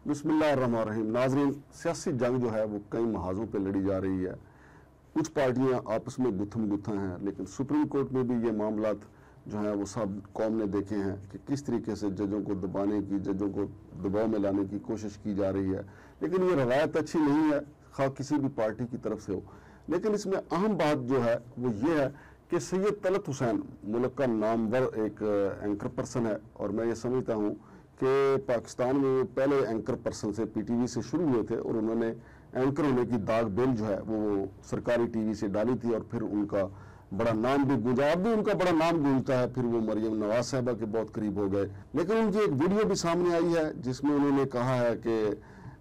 बिस्मिल्लाहिर्रहमानिर्रहीम। नाजरीन, सियासी जंग जो है वो कई महाजों पे लड़ी जा रही है। कुछ पार्टियां आपस में गुत्थम गुत्था हैं, लेकिन सुप्रीम कोर्ट में भी ये मामलात जो हैं वो सब कौम ने देखे हैं कि किस तरीके से जजों को दबाने की, जजों को दबाव में लाने की कोशिश की जा रही है। लेकिन ये रवायत अच्छी नहीं है, खा किसी भी पार्टी की तरफ से हो। लेकिन इसमें अहम बात जो है वो ये है कि सैयद तलत हुसैन मुल्क का नामवर एक एंकर पर्सन है, और मैं ये समझता हूँ कि पाकिस्तान में वो पहले एंकर पर्सन से पीटीवी से शुरू हुए थे, और उन्होंने एंकर होने की दाग बेल जो है वो सरकारी टीवी से डाली थी, और फिर उनका बड़ा नाम भी गूंजा। अब भी उनका बड़ा नाम गूंजता है। फिर वो मरियम नवाज साहबा के बहुत करीब हो गए। लेकिन उनकी एक वीडियो भी सामने आई है जिसमें उन्होंने कहा है कि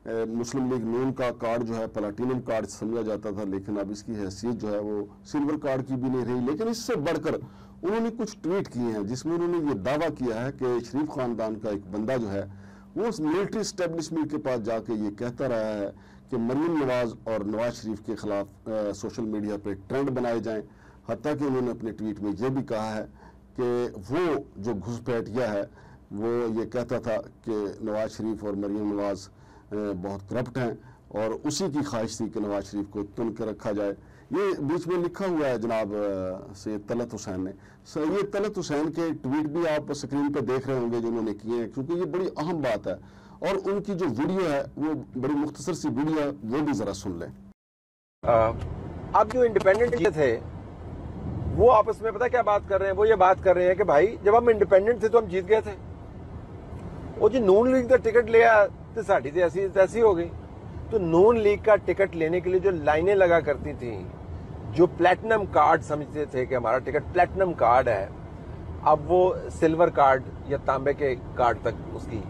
मुस्लिम लीग नून का कार्ड जो है प्लाटिनम कार्ड समझा जाता था, लेकिन अब इसकी हैसियत जो है वो सिल्वर कार्ड की भी नहीं रही। लेकिन इससे बढ़कर उन्होंने कुछ ट्वीट किए हैं जिसमें उन्होंने ये दावा किया है कि शरीफ खानदान का एक बंदा जो है वो उस मिलिट्री स्टैब्लिशमेंट के पास जाके ये कहता रहा है कि मरियम नवाज और नवाज शरीफ के खिलाफ सोशल मीडिया पे ट्रेंड बनाए जाएं। हत्ता कि उन्होंने अपने ट्वीट में ये भी कहा है कि वो जो घुसपैठिया है वो ये कहता था कि नवाज शरीफ और मरियम नवाज बहुत करप्ट हैं, और उसी की ख्वाहिश थी कि नवाज शरीफ को चुन के रखा जाए। ये बीच में लिखा हुआ है जनाब सैयद तलत हुसैन ने। सैयद तलत हुसैन के ट्वीट भी आप स्क्रीन पर देख रहे होंगे जो उन्होंने किए हैं, क्योंकि ये बड़ी अहम बात है। और उनकी जो वीडियो है वो बड़ी मुख्तसर सी वीडियो है, वो भी जरा सुन लें। अब जो इंडिपेंडेंट थे वो आपस में पता क्या बात कर रहे हैं? वो ये बात कर रहे हैं कि भाई जब हम इंडिपेंडेंट थे तो हम जीत गए थे, वो जी नून लीग का टिकट लिया तो साड़ी तो ऐसी तैसी हो गई। तो नून लीग का टिकट लेने के लिए जो लाइनें लगा करती थी, जो प्लेटिनम कार्ड समझते थे कि हमारा टिकट प्लेटिनम कार्ड है, अब वो सिल्वर कार्ड या तांबे के कार्ड तक उसकी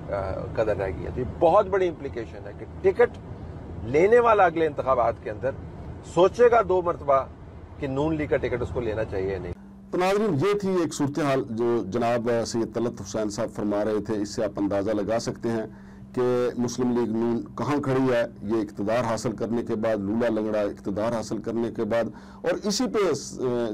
कदर रह गई है। तो ये बहुत बड़ी इंप्लीकेशन है कि टिकट लेने वाला अगले इंतखाबात के अंदर सोचेगा 2 मरतबा कि नून लीग का टिकट उसको लेना चाहिए या नहीं। तो नाज़रीन, ये थी एक सूरत हाल जो जनाब सैयद तलत हुसैन साहब फरमा रहे थे। इससे आप अंदाज़ा लगा सकते हैं कि मुस्लिम लीग नून कहाँ खड़ी है। ये इक़्तिदार हासिल करने के बाद, लूला लंगड़ा इक़्तिदार हासिल करने के बाद, और इसी पे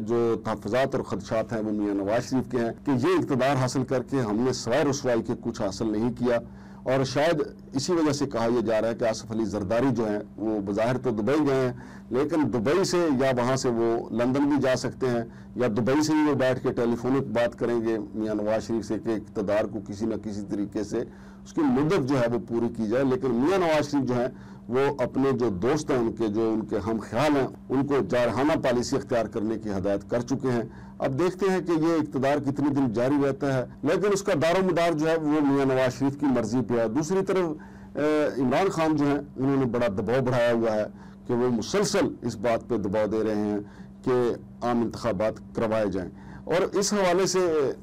जो तहफ़्फ़ुज़ात और ख़दशात हैं वो मियाँ नवाज शरीफ के हैं कि ये इक़्तिदार हासिल करके हमने सवाए रुसवाई के कुछ हासिल नहीं किया। और शायद इसी वजह से कहा यह जा रहा है कि आसिफ अली जरदारी जो हैं वो बज़ाहिर तो दुबई गए हैं, लेकिन दुबई से या वहाँ से वो लंदन भी जा सकते हैं, या दुबई से ही वो बैठ के टेलीफोनिक बात करेंगे मियाँ नवाज शरीफ से कि इक़्तिदार को किसी न किसी तरीके से उसकी मुद्दत जो है वो पूरी की जाए। लेकिन मियाँ नवाज शरीफ जो हैं वो अपने जो दोस्त हैं, उनके हम ख्याल हैं, उनको जारहाना पॉलिसी अख्तियार करने की हदायत कर चुके हैं। अब देखते हैं कि ये इक़्तिदार कितने दिन जारी रहता है, लेकिन उसका दारोमदार जो है वो मियाँ नवाज शरीफ की मर्जी पे है। दूसरी तरफ इमरान खान जो है उन्होंने बड़ा दबाव बढ़ाया हुआ है कि वो मुसलसल इस बात पे दबाव दे रहे हैं कि आम इंतखाबात करवाए जाएं। और इस हवाले से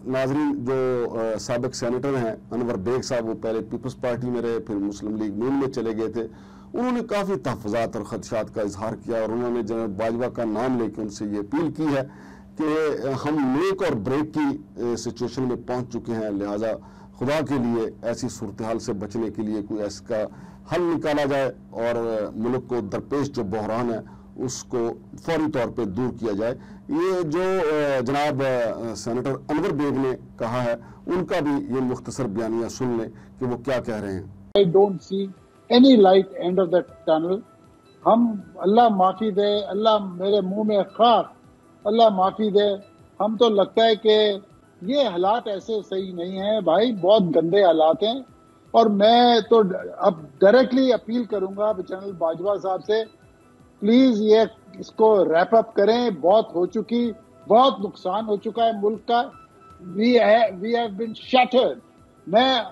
नाजरीन, जो साबिक सेनेटर हैं अनवर बेग साहब, वो पहले पीपल्स पार्टी में रहे, फिर मुस्लिम लीग नून में चले गए थे। उन्होंने काफ़ी तहफ़्फ़ुज़ात और ख़दशात का इजहार किया, और उन्होंने जनरल बाजवा का नाम लेकर उनसे ये अपील की है कि हम मेक और ब्रेक की सिचुएशन में पहुंच चुके हैं, लिहाजा खुदा के लिए ऐसी सूरत हाल से बचने के लिए कोई ऐसा हल निकाला जाए, और मुल्क को दरपेश जो बहरान है उसको फौरी तौर पे दूर किया जाए। ये जो जनाब सेनेटर अनवर बेग ने कहा है, उनका भी ये मुख्तसर बयानिया सुन लें कि वो क्या कह रहे हैं। I don't see any light end of that tunnel. हम अल्लाह माफ़ी दे, अल्लाह मेरे मुंह में खाक, अल्लाह माफ़ी दे। हम तो लगता है कि ये हालात ऐसे सही नहीं है भाई, बहुत गंदे हालात हैं। और मैं तो अब डायरेक्टली अपील करूंगा जनरल बाजवा साहब से, प्लीज ये इसको रैप अप करें। बहुत हो चुकी, बहुत नुकसान हो चुका है मुल्क का। We have been shattered. मैं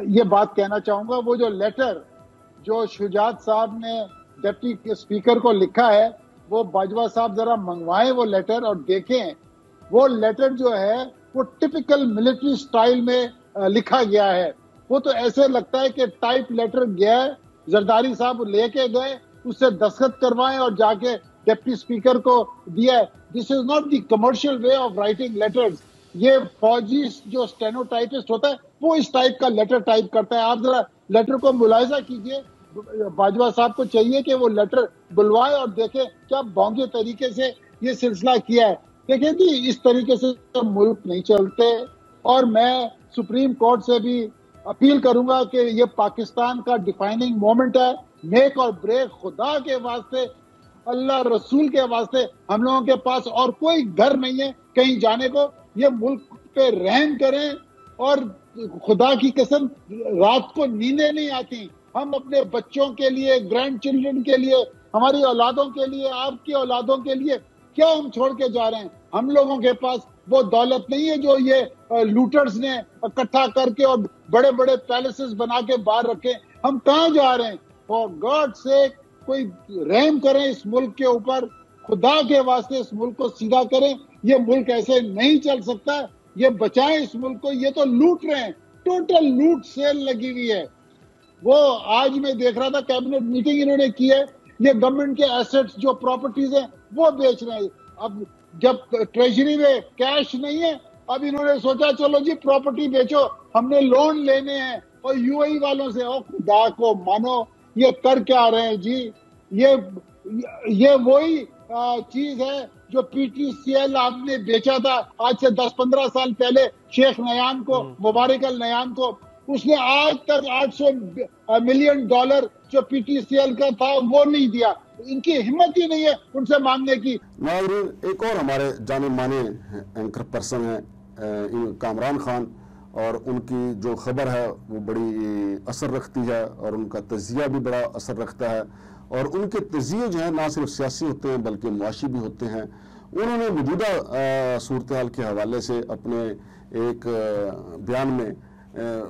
ये बात कहना चाहूंगा, वो जो लेटर जो शुजात साहब ने डिप्टी स्पीकर को लिखा है, वो बाजवा साहब जरा मंगवाएं वो लेटर और देखें। वो लेटर जो है वो टिपिकल मिलिट्री स्टाइल में लिखा गया है। वो तो ऐसे लगता है कि टाइप लेटर गया है, जरदारी साहब लेके गए, उससे दस्तखत करवाएं और जाके डिप्टी स्पीकर को दिया है। This is not the commercial way of writing letters. ये फौजी जो स्टेनोटाइपिस्ट होता है वो इस टाइप का लेटर टाइप करता है। आप जरा लेटर को मुलाहिजा कीजिए। बाजवा साहब को चाहिए कि वो लेटर बुलवाए और देखे क्या भोंगे तरीके से ये सिलसिला किया है। देखिए जी, इस तरीके से मुल्क नहीं चलते। और मैं सुप्रीम कोर्ट से भी अपील करूंगा कि ये पाकिस्तान का डिफाइनिंग मोमेंट है, मेक और ब्रेक। खुदा के वास्ते, अल्लाह रसूल के वास्ते, हम लोगों के पास और कोई घर नहीं है कहीं जाने को। ये मुल्क पे रहम करें, और खुदा की कसम रात को नींदें नहीं आती। हम अपने बच्चों के लिए, ग्रैंड चिल्ड्रन के लिए, हमारी औलादों के लिए, आपकी औलादों के लिए क्या हम छोड़ के जा रहे हैं? हम लोगों के पास वो दौलत नहीं है जो ये लूटर्स ने इकट्ठा करके और बड़े बड़े पैलेसेस बना के बाहर रखे। हम कहाँ जा रहे हैं? फॉर गॉड से कोई रहम करें इस मुल्क के ऊपर, खुदा के वास्ते इस मुल्क को सीधा करें। ये मुल्क ऐसे नहीं चल सकता, ये बचाएं इस मुल्क को। ये तो लूट रहे हैं, टोटल लूट सेल लगी हुई है। वो आज मैं देख रहा था, कैबिनेट मीटिंग इन्होंने की है, ये गवर्नमेंट के एसेट्स जो प्रॉपर्टीज हैं वो बेच रहे हैं। अब जब ट्रेजरी में कैश नहीं है, अब इन्होंने सोचा चलो जी प्रॉपर्टी बेचो, हमने लोन लेने हैं और यूएई वालों से। और खुदा को मानो, ये कर क्या रहे हैं जी? ये वही चीज है जो पीटीसीएल आपने बेचा था आज से 10-15 साल पहले शेख नयान को, मुबारक अल नयान को। उसने आज तक $800 मिलियन जो पीटीसीएल का था वो नहीं दिया। इनकी हिम्मत ही नहीं है उनसे मांगने की। नाज़रीन, एक और हमारे जाने माने एंकर पर्सन हैं कामरान खान, और उनकी जो खबर है वो बड़ी असर रखती है और उनका तजिया भी बड़ा असर रखता है। और उनके तजिए जो है ना सिर्फ सियासी होते हैं बल्कि मुआशी भी होते हैं। उन्होंने मौजूदा सूरत हाल के हवाले से अपने एक बयान में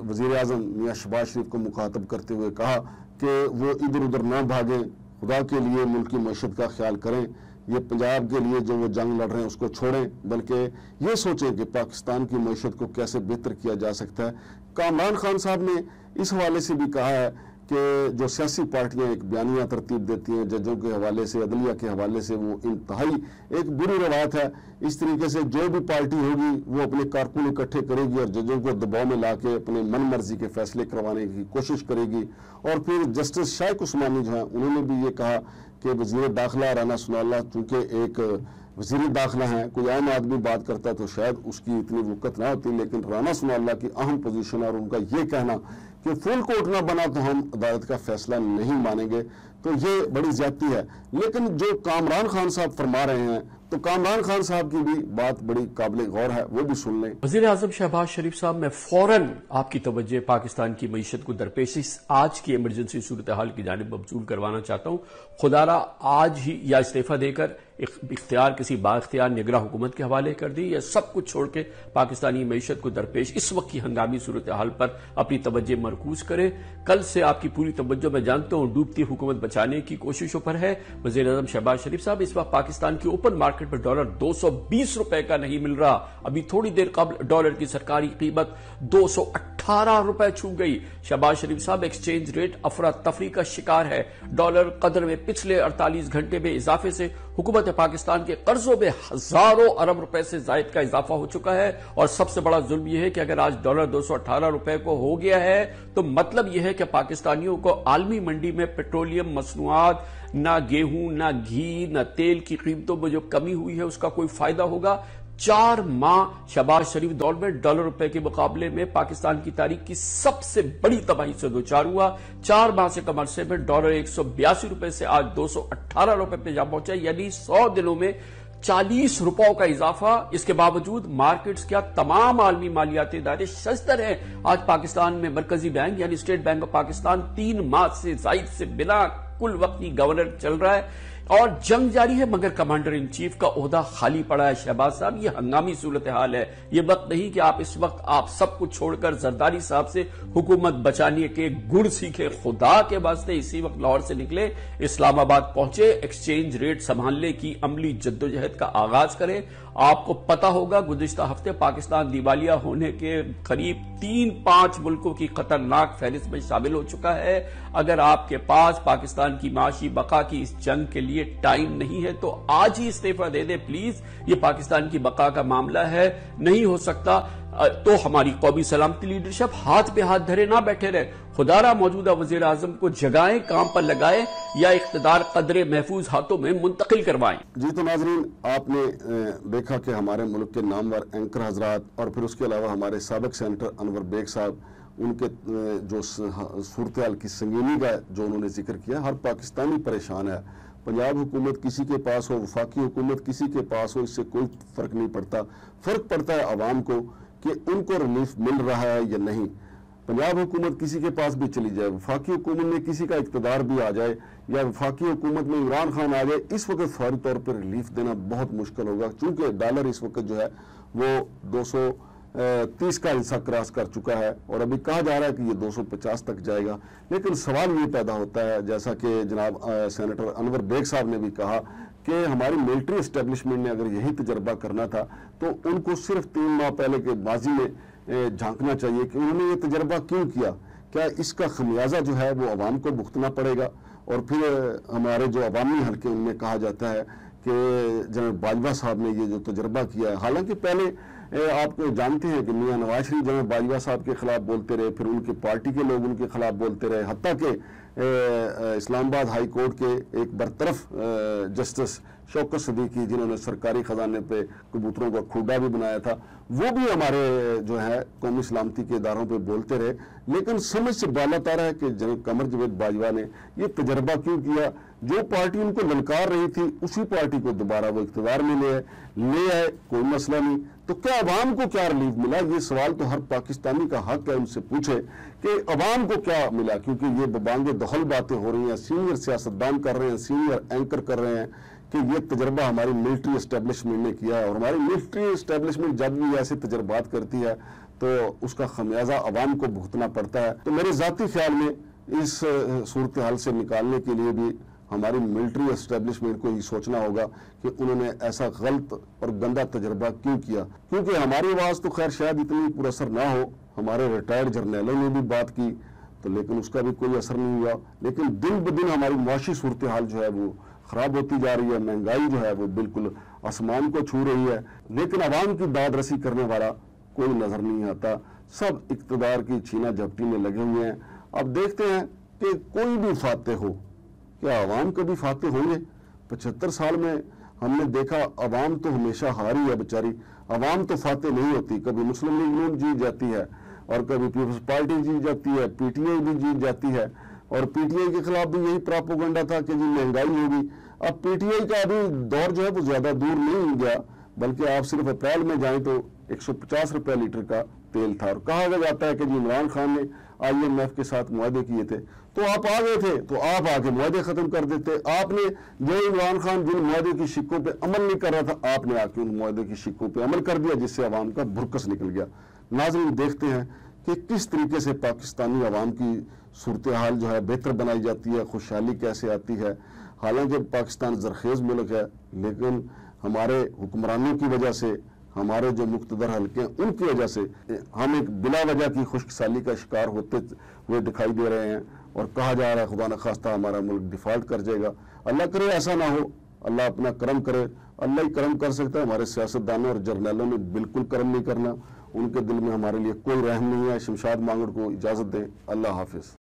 वज़ीर आज़म मियां शहबाज शरीफ को मुखातब करते हुए कहा कि वो इधर उधर ना भागें, खुदा के लिए मुल्क की मईशत का ख्याल करें, ये पंजाब के लिए जो वो जंग लड़ रहे हैं उसको छोड़ें, बल्कि ये सोचें कि पाकिस्तान की मईशत को कैसे बेहतर किया जा सकता है। कामरान खान साहब ने इस हवाले से भी कहा है कि जो सियासी पार्टियां एक बयानिया तरतीब देती हैं जजों के हवाले से, अदलिया के हवाले से, वो इंतहाई एक बुरी रवायत है। इस तरीके से जो भी पार्टी होगी वो अपने कारकुन इकट्ठे करेगी और जजों को दबाव में ला के अपने मन मर्जी के फैसले करवाने की कोशिश करेगी। और फिर जस्टिस शाइक उस्मानी जो हैं उन्होंने भी ये कहा कि वज़ीर दाखिला राना सनाउल्लाह चूँकि एक वज़ीर दाखिला हैं, कोई आम आदमी बात करता तो शायद उसकी इतनी वक़्त ना होती, लेकिन राना सनाउल्लाह की अहम पोजीशन है और उनका ये कहना कि फुल कोर्ट ना बना तो हम अदालत का फैसला नहीं मानेंगे, तो ये बड़ी ज्यादती है। लेकिन जो कामरान खान साहब फरमा रहे हैं, तो कामरान खान साहब की भी बात बड़ी काबिल गौर है, वो भी सुन लें। वज़ीर आज़म शहबाज शरीफ साहब, मैं फौरन आपकी तवज्जो पाकिस्तान की मईशत को दरपेश इस आज की इमरजेंसी सूरत हाल की जानिब मबसूल करवाना चाहता हूँ। खुदारा आज ही या इस्तीफा देकर इख्तियार किसी बाइख्तियार निगरां हुकूमत के हवाले कर दी, या सब कुछ छोड़ के पाकिस्तानी मईशत को दरपेश इस वक्त की हंगामी सूरत हाल पर अपनी तवज्जो मरकूज करें। कल से आपकी पूरी तवज्जो मैं जानता हूँ डूबती हुकूमत बचाने की कोशिशों पर है। वज़ीर आज़म शहबाज शरीफ साहब, इस वक्त पाकिस्तान की ओपन मार्केट पर डॉलर 220 रुपए का नहीं मिल रहा। अभी थोड़ी देर कबल डॉलर की सरकारी कीमत 218 रुपए छू गई। शहबाज शरीफ साहब, एक्सचेंज रेट अफरा तफरी का शिकार है। डॉलर कदर में पिछले 48 घंटे में इजाफे से हुकूमत पाकिस्तान के कर्जों में हजारों अरब रुपए से जायद का इजाफा हो चुका है। और सबसे बड़ा जुल्म यह है कि अगर आज डॉलर 218 रुपए को हो गया है तो मतलब यह है कि पाकिस्तानियों को आलमी मंडी में पेट्रोलियम मसनूआत, ना गेहूं, ना घी, ना तेल की कीमतों में जो कमी हुई है उसका कोई फायदा होगा। 4 माह शहबाज शरीफ दौर में डॉलर रुपए के मुकाबले में पाकिस्तान की तारीख की सबसे बड़ी तबाही से दो चार हुआ। 4 माह से कम अरसे में डॉलर 182 रुपए से आज 218 रुपए पे जा पहुंचा, यानी 100 दिनों में 40 रुपयों का इजाफा। इसके बावजूद मार्केट्स क्या तमाम आलमी मालियाती इदारे शस्तर हैं। आज पाकिस्तान में मरकजी बैंक यानी स्टेट बैंक ऑफ पाकिस्तान 3 माह से जायद से बिना कुल वक्ती गवर्नर चल रहा है और जंग जारी है, मगर कमांडर इन चीफ का ओहदा खाली पड़ा है। शहबाज साहब, ये हंगामी सूरत हाल है। ये वक्त नहीं कि आप इस वक्त आप सब कुछ छोड़कर जरदारी साहब से हुकूमत बचाने के गुर सीखे। खुदा के वास्ते इसी वक्त लाहौर से निकले, इस्लामाबाद पहुंचे, एक्सचेंज रेट संभालने की अमली जद्दोजहद का आगाज करें। आपको पता होगा गुज़िश्ता हफ्ते पाकिस्तान दिवालिया होने के करीब 3-5 मुल्कों की खतरनाक फहरिस्त में शामिल हो चुका है। अगर आपके पास पाकिस्तान की माशी बका की इस जंग के लिए टाइम नहीं है तो आज ही इस्तीफा दे दे प्लीज। ये पाकिस्तान की बका का मामला है, नहीं हो सकता तो हमारी कौमी सलामती लीडरशिप हाथ पे हाथ धरे ना बैठे रहे। खुदारा मौजूदा वजीर आजम को जगाएं, काम पर लगाएं या इख्तिदार कदरे महफूज हाथों में मुंतकिल करवाएं। जी तो नाजरीन, आपने देखा कि हमारे मुल्क के नामवर एंकर हजरात और फिर उसके अलावा हमारे साबिक सेनेटर अनवर बेग साहब, ان کے جو صورتحال کی سنگینی کا جو انہوں نے ذکر کیا، ہر پاکستانی پریشان ہے. پنجاب حکومت کسی کے پاس ہو، وفاقی حکومت کسی کے پاس ہو، اس سے کوئی فرق نہیں پڑتا. فرق پڑتا ہے عوام کو کہ ان کو ریلیف مل رہا ہے یا نہیں. پنجاب حکومت کسی کے پاس بھی چلی جائے، وفاقی حکومت میں کسی کا اقتدار بھی آ جائے، یا وفاقی حکومت میں عمران خان آ جائے، اس وقت فوری طور پر ریلیف دینا بہت مشکل ہوگا، چونکہ ڈالر اس وقت جو ہے وہ 230 کا حصہ کراس کر چکا ہے، اور ابھی کہا جا رہا ہے کہ یہ 250 تک جائے گا. لیکن سوال یہ پیدا ہوتا ہے، جیسا کہ جناب سینیٹر انور بیگ صاحب نے بھی کہا کہ ہماری ملٹری اسٹیبلشمنٹ نے اگر یہی تجربہ کرنا تھا تو ان کو صرف 3 ماہ پہلے کے ماضی میں جھانکنا چاہیے کہ انہوں نے یہ تجربہ کیوں کیا. کیا اس کا خمیازہ جو ہے وہ عوام کو بھگتنا پڑے گا؟ اور پھر ہمارے جو عوامی حلقے ان میں کہا جاتا ہے کہ جناب باجوہ صاحب نے یہ جو تجربہ کیا ہے، حالانکہ پہلے آپ کو جانتے ہیں کہ میاں نواز شریف جناب باجوہ صاحب کے خلاف بولتے رہے، پھر ان کے پارٹی کے لوگ ان کے خلاف بولتے رہے، حتیٰ کہ اسلام آباد ہائی کورٹ کے ایک برطرف جسٹس شوکت صدیقی، جنہوں نے سرکاری خزانے پہ کبوتروں کا کھوڈا بھی بنایا تھا، وہ بھی ہمارے جو ہے قومی سلامتی کے اداروں پہ بولتے رہے. لیکن سمجھ سے بالا تارا ہے کہ جناب قمر جاوید باجوہ نے یہ تجربہ کیوں کیا. جو پارٹی ان کو للکار رہی تھی اسی پارٹی کو دوبارہ وہ اقتدار میں لے آئے، کوئی مسئلہ نہیں. تو کیا عوام کو کیا ریلیف ملا؟ یہ سوال تو ہر پاکستانی کا حق ہے ان سے پوچھے کہ عوام کو کیا ملا، کیونکہ یہ ببانگ دخل باتیں ہو رہی ہیں، سینئر سیاستدان کر رہے ہیں، سینئر اینکر کر رہے ہیں کہ یہ تجربہ ہماری ملٹری اسٹیبلشمنٹ نے کیا ہے، اور ہماری ملٹری اسٹیبلشمنٹ جب بھی ایسے تجربات کرتی ہے تو اس کا خمیازہ عوام کو بھگتنا پڑتا ہے. تو میرے ذاتی خیال میں اس صورتحال سے نکالنے کے لیے بھی ہماری ملٹری اسٹیبلشمنٹ کو ہی سوچنا ہوگا کہ انہوں نے ایسا غلط اور گندا تجربہ کیوں کیا. کیونکہ ہماری آواز تو خیر شاید اتنی پر اثر نہ ہو، ہمارے ریٹائرڈ جرنیلوں نے بھی بات کی تو لیکن اس کا بھی کوئی اثر نہیں ہوا. لیکن دن بدن ہماری معاشی صورتحال جو ہے وہ خراب ہوتی جا رہی ہے، مہنگائی جو ہے وہ بالکل آسمان کو چھو رہی ہے، لیکن عوام کی داد رسی کرنے والا کوئی نظر نہیں آتا. سب اقتدار کی چھینا جھپٹی میں لگے ہوئے ہیں. اب دیکھتے ہیں کہ کوئی بھی فاتح ہو، کیا عوام کبھی فاتح ہوں گے؟ 75 سال میں ہم نے دیکھا عوام تو ہمیشہ ہاری ہے بیچاری. عوام تو فاتح نہیں ہوتی، کبھی مسلم لیگ نون جیت جاتی ہے اور کبھی پیپلز پارٹی جیت جاتی ہے، پی ٹی آئی بھی جیت جاتی ہے، اور پی ٹی آئی کے خلاف بھی یہی پراپوگنڈا تھا کہ جی مہنگائی ہوگی. اب پی ٹی آئی کا ابھی دور جو ہے وہ زیادہ دور نہیں گیا، بلکہ آپ صرف اپریل میں جائیں تو 150 روپے لیٹر کا تیل تھا، اور کہا جاتا ہے کہ جی عمران خان نے IMF کے ساتھ معاہدے کیے تھے تو آپ آ گئے تھے تو آپ آ کے معاہدے ختم کر دیتے. آپ نے جو عمران خان جن معاہدے کی شکوں پہ عمل نہیں کر رہا تھا، آپ نے آ کے ان معاہدے کی شکوں پہ عمل کر دیا، جس سے عوام کا بھرکس نکل گیا. ناظرین دیکھتے ہیں کہ کس طریقے سے پاکستانی عوام کی صورتحال جو ہے بہتر بنائی جاتی ہے، خوشحالی کیسے آتی ہے. حالانکہ پاکستان زرخیز ملک ہے، لیکن ہمارے حکمرانوں کی وجہ سے، ہمارے جو مقتدر حلقے ہیں ان کی وجہ سے ہم ایک بلا وجہ کی خشک سالی کا شکار ہوتے ہوئے دکھائی دے رہے ہیں، اور کہا جا رہا ہے خدا نخواستہ ہمارا ملک ڈیفالٹ کر جائے گا. اللہ کرے ایسا نہ ہو، اللہ اپنا کرم کرے. اللہ ہی کرم کر سکتا ہے، ہمارے سیاستدانوں اور جرنیلوں نے بالکل کرم نہیں کرنا، ان کے دل میں ہمارے لیے کوئی رحم نہیں ہے. شمشاد مانگڑ کو اجازت دیں. اللہ حافظ.